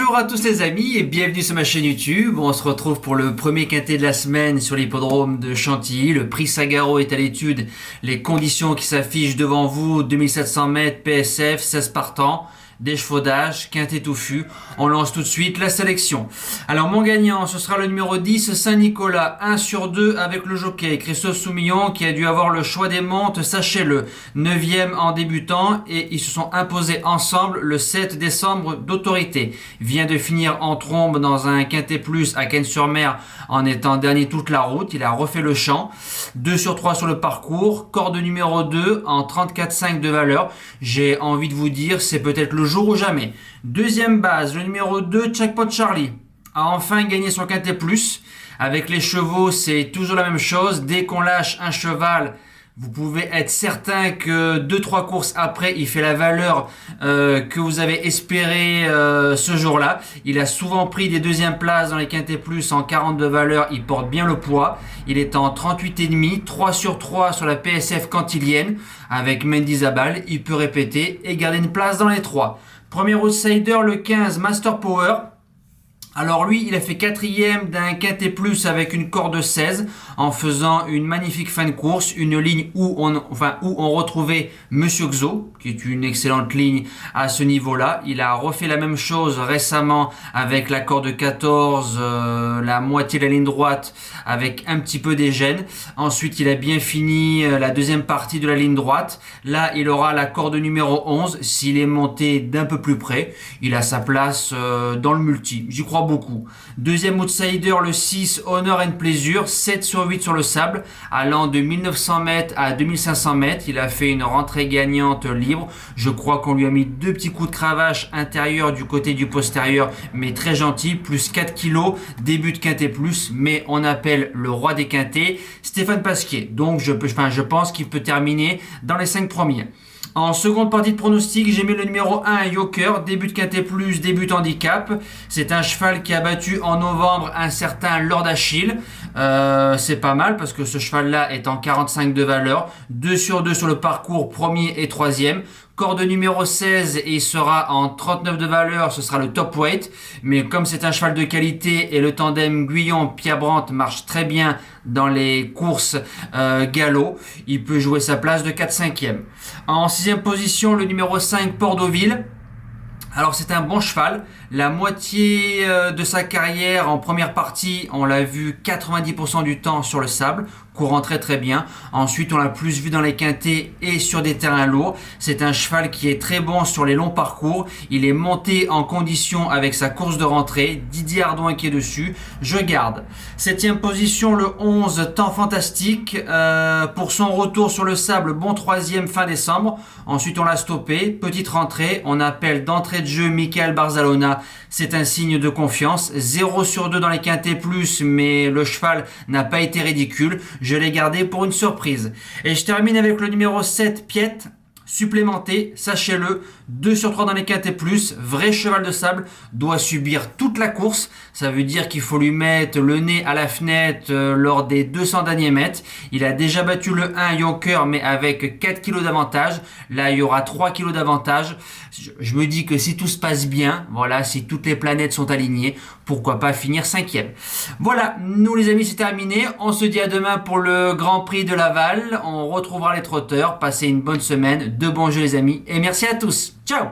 Bonjour à tous les amis et bienvenue sur ma chaîne YouTube. On se retrouve pour le premier quintet de la semaine sur l'hippodrome de Chantilly. Le prix Sagaro est à l'étude. Les conditions qui s'affichent devant vous, 2700 mètres, PSF, 16 partants, d'échevaudage, quintet touffu. On lance tout de suite la sélection. Alors mon gagnant, ce sera le numéro 10, Saint-Nicolas, 1 sur 2 avec le jockey. Christophe Soumillon qui a dû avoir le choix des montes, sachez-le, 9e en débutant et ils se sont imposés ensemble le 7 décembre d'autorité. Vient de finir en trombe dans un quintet plus à Cannes-sur-Mer en étant dernier toute la route. Il a refait le champ. 2 sur 3 sur le parcours. Corde numéro 2 en 34,5 de valeur. J'ai envie de vous dire, c'est peut-être le jour ou jamais. Deuxième base, le numéro 2, Jackpot Charlie, a enfin gagné son quintet plus. Avec les chevaux, c'est toujours la même chose. Dès qu'on lâche un cheval, vous pouvez être certain que 2-3 courses après, il fait la valeur que vous avez espéré ce jour-là. Il a souvent pris des deuxièmes places dans les quintets plus en 40 de valeur. Il porte bien le poids. Il est en 38,5, 3 sur 3 sur la PSF cantilienne. Avec Mendy Zabal, il peut répéter et garder une place dans les 3. Premier outsider, le 15, Master Power. Alors lui, il a fait 4e d'un quintet plus avec une corde 16 en faisant une magnifique fin de course, une ligne où on retrouvait Monsieur Xo, qui est une excellente ligne à ce niveau-là. Il a refait la même chose récemment avec la corde 14, la moitié de la ligne droite avec un petit peu des gênes. Ensuite, il a bien fini la deuxième partie de la ligne droite. Là, il aura la corde numéro 11. S'il est monté d'un peu plus près, il a sa place dans le multi. J'y crois beaucoup. Deuxième outsider, le 6, Honor and Pleasure, 7 sur 8 sur le sable, allant de 1900 mètres à 2500 mètres. Il a fait une rentrée gagnante libre. Je crois qu'on lui a mis 2 petits coups de cravache intérieur du côté du postérieur, mais très gentil, plus 4 kilos, début de quintet plus, mais on appelle le roi des quintets, Stéphane Pasquier. Donc je pense qu'il peut terminer dans les 5 premiers. En seconde partie de pronostic, j'ai mis le numéro 1, Joker, début de quintet plus, début de handicap. C'est un cheval qui a battu en novembre un certain Lord Achille. C'est pas mal parce que ce cheval-là est en 45 de valeur. 2 sur 2 sur le parcours, premier et troisième. Corde numéro 16 et il sera en 39 de valeur, ce sera le top weight. Mais comme c'est un cheval de qualité et le tandem Guyon-Pierre Brandt marche très bien dans les courses galop, il peut jouer sa place de 4-5e. En 6e position, le numéro 5, Port-Deauville. Alors c'est un bon cheval, la moitié de sa carrière en première partie, on l'a vu 90% du temps sur le sable, courant très très bien. Ensuite on l'a plus vu dans les quintets et sur des terrains lourds. C'est un cheval qui est très bon sur les longs parcours, il est monté en condition avec sa course de rentrée, Didier Ardouin qui est dessus, je garde. 7e position, le 11, Temps Fantastique, pour son retour sur le sable, bon 3e fin décembre. Ensuite on l'a stoppé, petite rentrée, on appelle d'entrée de jeu Michael Barzalona, c'est un signe de confiance. 0 sur 2 dans les quintets plus, mais le cheval n'a pas été ridicule. Je l'ai gardé pour une surprise. Et je termine avec le numéro 7, Piet, supplémenté, sachez-le, 2 sur 3 dans les quintets plus, vrai cheval de sable, doit subir toute la course. Ça veut dire qu'il faut lui mettre le nez à la fenêtre lors des 200 derniers mètres. Il a déjà battu le 1 Joker, mais avec 4 kilos d'avantage. Là, il y aura 3 kilos d'avantage. Je me dis que si tout se passe bien, voilà, si toutes les planètes sont alignées, pourquoi pas finir 5e. Voilà, nous les amis, c'est terminé. On se dit à demain pour le Grand Prix de Laval. On retrouvera les trotteurs. Passez une bonne semaine, de bons jeux les amis, et merci à tous. Ciao!